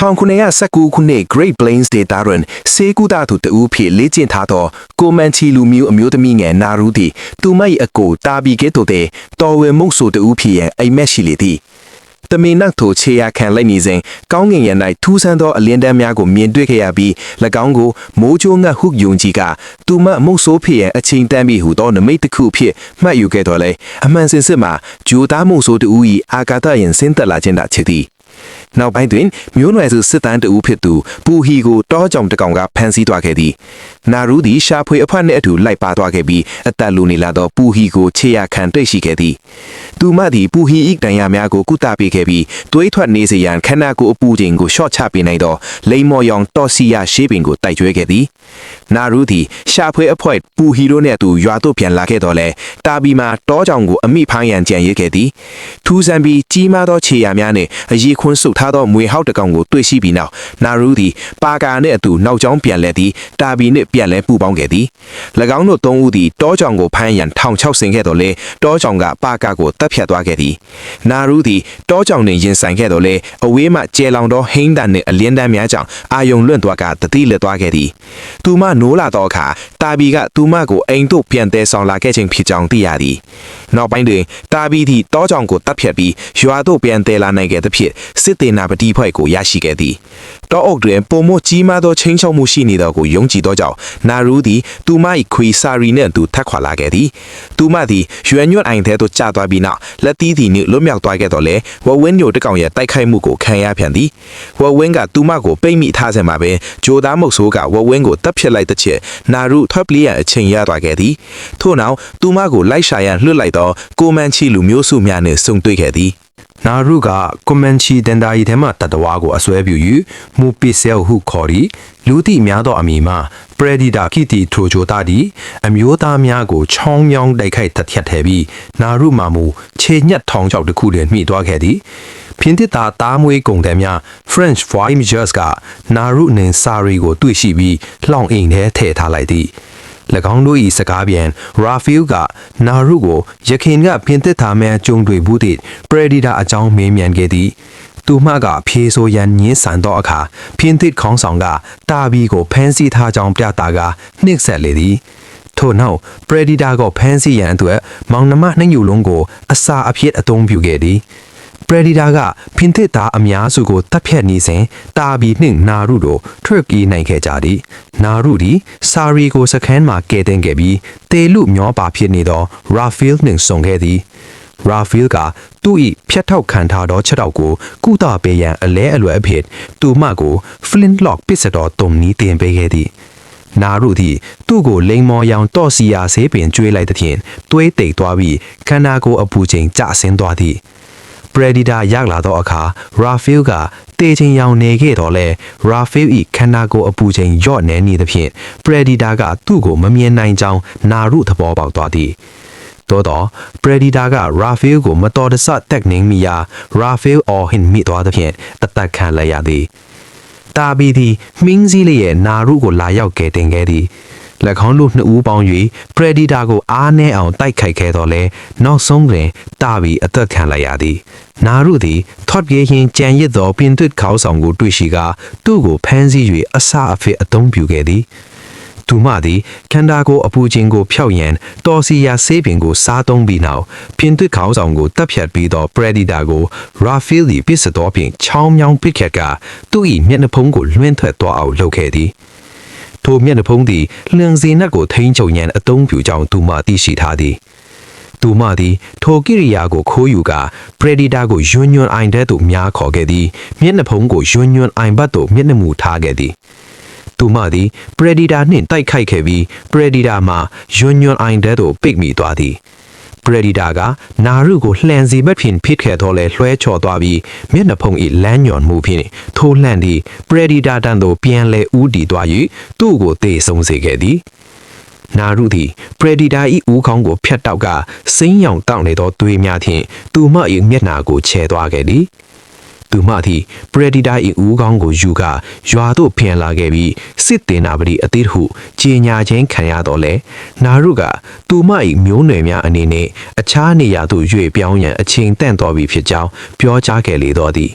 1919ခုနှစ် Great Plains ဒေသတွင်စေကူတာသူတူဖြစ်လေ့ကျင့်ထားသောကိုမန်ချီလူမျိုးအမျိုးသမီးငယ်နာရူသည်သူမ၏အကိုတာဘီကဲ့သို့တဲ့တော်ဝင်မုတ်ဆိုတူဖြစ်ရန်အိမ်မက်ရှိလေသည်တမင်နက်ထိုခြေရခံလိုက်နေစဉ်ကောင်းငင်ရ၌ထူးဆန်းသောအလင်းတန်းများကိုမြင်တွေ့ခဲ့ရပြီး၎င်းကိုမိုးချိုးငတ်ဟုယုံကြည်ကသူမမုတ်ဆိုးဖြစ်ရန်အချိန်တန်ပြီးဟူသောနမိတ်တစ်ခုဖြစ်မှတ်ယူခဲ့တော်လဲအမှန်စင်စစ်မှာဂျိုသားမုတ်ဆိုးတူ၏အာကာသရင်ဆင်းသက်လာခြင်းသာဖြစ်သည်နောက်ပိုင်းတွင်မျိုးနွယ်စုစစ်တမ်းတူဖြစ်သူပူဟီကိုတောကြောင်တကောင်ကဖမ်းဆီးသွားခဲ့သည်နာရူသည်ရှာဖွေအဖတ်နှင့်အတူလိုက်ပါသွားခဲ့ပြီးအသက်လူနေလာသောပူဟီကိုခြေရခံတွေ့ရှိခဲ့သည်သူမသည်ပူဟီ၏တန်ရာများကိုကုသပေးခဲ့ပြီးသွေးထွက်နေစေရန်ခန္ဓာကိုယ်အပူချိန်ကိုရှော့ချပေးနိုင်သောလိမ္မော်ရောင်တော်စီယာရှေးပင်ကိုတိုက်ကျွဲခဲ့သည်နာရူသည်ရှာဖွေအဖွဲ့ပူဟီတို့နှင့်အတူရွာသို့ပြန်လာခဲ့တော်လဲတာဘီမှာတောကြောင်ကိုအမိဖမ်းရန်ကြံရစ်ခဲ့သည်ထူးဆန်းပြီးကြီးမားသောခြေရာများနှင့်အရေခွန်းဆုပ်ထားသောမွေဟောက်တကောင်ကိုတွေ့ရှိပြီးနောက်နာရူသည်ပါကာနှင့်အတူနောက်ကျောင်းပြန်လဲသည်တာဘီနှင့်ပြန်လဲပူပေါင်းခဲ့သည်၎င်းတို့သုံးဦးသည်တောကြောင်ကိုဖမ်းရန်ထောင်ချောက်ဆင်ခဲ့တော်လဲတောကြောင်ကပါကာကိုတပ်ဖြတ်သွားခဲ့သည်နာရူသည်တောကြောင်နှင့်ရင်ဆိုင်ခဲ့တော်လဲအဝေးမှကျဲလောင်သောဟိန်းတန်နှင့်အလင်းတန်းများကြောင့်အာယုံလွင့်သွားကတတိလက်သွားခဲ့သည်သူမနိုးလာသောအခါတာဘီကသူမကိုအိမ်သို့ပြန်တဲဆောင်လာခဲ့ခြင်းဖြစ်ကြောင်းသိရသည်နောက်ပိုင်းတွင်တာဘီသည်တောကြောင်ကိုတပ်ဖြတ်ပြီးရွာသို့ပြန်တဲလာနိုင်ခဲ့သဖြင့်စစ်တေနာပတိဖွဲ့ကိုရရှိခဲ့သည်တောအုပ်တွင်ပုံမကြီးမားသောချင်းချောက်မှုရှိနေသောကိုယုံကြည်သောကြောင့်နာရူသည်သူမ၏ခွေစာရီနှင့်သူထက်ခွာလာခဲ့သည်သူမသည်ရွှေညွတ်အိမ်ထဲသို့ကျသွားပြီးနောက်လက်သီးသည်နှင့်လွတ်မြောက်သွားခဲ့တော်လဲဝဝင်းညိုတကောင်ရဲ့တိုက်ခိုက်မှုကိုခံရပြန်သည်ဝဝင်းကသူမကိုပိတ်မိထားစဉ်မှာပင်ဂျိုသားမုတ်ဆိုးကဝဝင်းကိုတပ်ဖြတ်လိုက်တဲ့ချက်နာရူထွက်ပြေးရန်အချိန်ရသွားခဲ့သည်ထို့နောက်သူမကိုလိုက်ရှာရန်လွှတ်လိုက်သောကိုမန်ချီလူမျိုးစုများနှင့်ဆုံတွေ့ခဲ့သည်နာရူကကွန်မန်ချီတန်တာရီထဲမှတတဝါကိုအစွဲပြုယူမူပစ်ဆဲဟုခေါ်သည်လူသိများသောအမည်မှာပရက်ဒီတာကီတီထရိုဂျိုတာဒီအမျိုးသားများကိုချောင်းမြောင်းတိုက်ခိုက်ထက်ထဲပြီးနာရူမှမူခြေညက်ထောင်ချောက်တစ်ခုတွင်မိသွားခဲ့သည်ပြင်သစ်သားတားမွေးကုန်တယ်များ French Voyageurs ကနာရူနှင့်စာရီကိုတွေ့ရှိပြီးလှောင်အိမ်ထဲထည့်ထားလိုက်သည်၎င်းတို့၏စကားပြန်ရာဖီလ်ကနာရူကိုရခင်ကပြင်သစ်သားများကြုံတွေ့ဘူးသည့်ပရက်ဒီတာအကြောင်းမေးမြန်းခဲ့သည်သူမကဖြေဆိုရန်ညှင်းဆန်သောအခါပြင်သစ်ခေါင်းဆောင်ကတာဘီကိုဖမ်းဆီးထားကြောင်းပြတာကနှိပ်စက်လေသည်ထို့နောက်ပရက်ဒီတာကိုဖမ်းဆီးရန်အတွက်မောင်နှမနှစ်ညူလုံးကိုအစာအဖြစ်အသုံးပြုခဲ့သည်ပရက်ဒီတာကဖင်သစ်သားအများစုကိုတပ်ဖြတ်နေစဉ်တာဘီနှင့်နာရူတို့ထွက်ပြေးနိုင်ခဲ့ကြသည်နာရူသည်စာရီကိုစခန်းမှာကဲတင်ခဲ့ပြီးတေလူမျောပါဖြစ်နေသောရာဖီလ်နှင့်ဆုံခဲ့သည်ရာဖီလ်ကသူ၏ဖျက်ထောက်ခံထားသောချက်တောက်ကိုကုသပေးရန်အလဲအလွယ်အဖြစ်သူမကို Flintlock ပစ်စတော်တုံနီးတင်ပေးခဲ့သည်နာရူသည်သူ့ကိုလိမ်မော်ရောင်တော့စီယာဆေးပင်ကျွေးလိုက်သဖြင့်သွေးတိတ်သွားပြီးခန္ဓာကိုယ်အပူချိန်ကျဆင်းသွားသည်ပရက်ဒီတာရောက်လာသောအခါရာဖီလ်ကတေချင်းရောင်နေခဲ့တော့လဲရာဖီလ်၏ခန္ဓာကိုယ်အပူချိန်ညော့နေနေသဖြင့်ပရက်ဒီတာကသူ့ကိုမမြင်နိုင်ကြောင်းနာရူသဘောပေါက်သွားသည်သောတော့ပရက်ဒီတာကရာဖီလ်ကိုမတော်တဆတက်နေမိရာရာဖီလ်အော်ဟင်မိသွားသဖြင့်အသက်ခံလိုက်ရသည်တာဘီသည်မင်းစည်းလေးရဲ့နာရူကိုလာရောက်ကဲတင်ခဲ့သည်၎င်းတို့နှစ်ဦးပေါင်း၍ပရက်ဒီတာကိုအားနည်းအောင်တိုက်ခိုက်ခဲ့တော့လဲနောက်ဆုံးတွင်တာဘီအသက်ခံလိုက်ရသည်နာရူသည်ထွက်ပြေးရင်းကြံရစ်သောပြင်သစ်ခေါင်းဆောင်ကိုတွေ့ရှိကသူ့ကိုဖမ်းဆီး၍အစာအဖြစ်အသုံးပြုခဲ့သည်သူမသည်ခန္ဓာကိုယ်အပူချိန်ကိုဖျောက်ရန်တော်စီယာဆေးပင်ကိုစားသုံးပြီးနောက်ပြင်သစ်ခေါင်းဆောင်ကိုတပ်ဖြတ်ပြီးသောပရက်ဒီတာကိုရာဖီလ်၏ပစ်စတော်ဖြင့်ချောင်းမြောင်းပစ်ခတ်ကသူ့၏မျက်နှာဖုံးကိုလွှင့်ထွက်သွားအောင်လုပ်ခဲ့သည်ထိုမျက်နှာဖုံးသည်လျှံစီနက်ကိုထိန်းချုပ်ရန်အသုံးပြုကြောင်းသူမသိရှိထားသည်သူမသည်ထိုကိရိယာကိုခိုးယူကပရက်ဒီတာကိုယွန်းညွန်းအိုင်တဲသို့များခေါ်ခဲ့သည်မျက်နှာဖုံးကိုယွန်းညွန်းအိုင်ဘတ်သို့မျက်နှာမူထားခဲ့သည်သူမသည်ပရက်ဒီတာနှင့်တိုက်ခိုက်ခဲ့ပြီးပရက်ဒီတာမှယွန်းညွန်းအိုင်တဲသို့ပိတ်မိသွားသည်ပရက်ဒီတာကနာရူကိုလှန်စီဘက်ဖြင့်ဖိတ်ခဲ့တော့လဲလွှဲချော်သွားပြီးမျက်နှာဖုံး၏လမ်းညွန်မှုဖြင့်ထိုးလှန်သည့်ပရက်ဒီတာတန်သို့ပြန်လဲဦးတည်သွား၍သူ့ကိုသေဆုံးစေခဲ့သည်နာရူသည်ပရက်ဒီတာ၏ဦးခေါင်းကိုဖျက်တောက်ကစိမ်းရောင်တောက်နေသောသွေးများဖြင့်သူမ၏မျက်နှာကိုချဲသွားခဲ့သည်သူမသည်ပရက်ဒီတာ၏ဦးခေါင်းကိုယူကရွာသို့ပြန်လာခဲ့ပြီးစစ်တေနာပတိအသည့်ဟုကြေညာခြင်းခံရတော့လဲနာရူကသူမ၏မျိုးနွယ်များအနေနဲ့အခြားနေရာသို့ရွေ့ပြောင်းရန်အချိန်တန့်တော်ပြီဖြစ်ကြောင်းပြောကြားခဲ့လေတော့သည်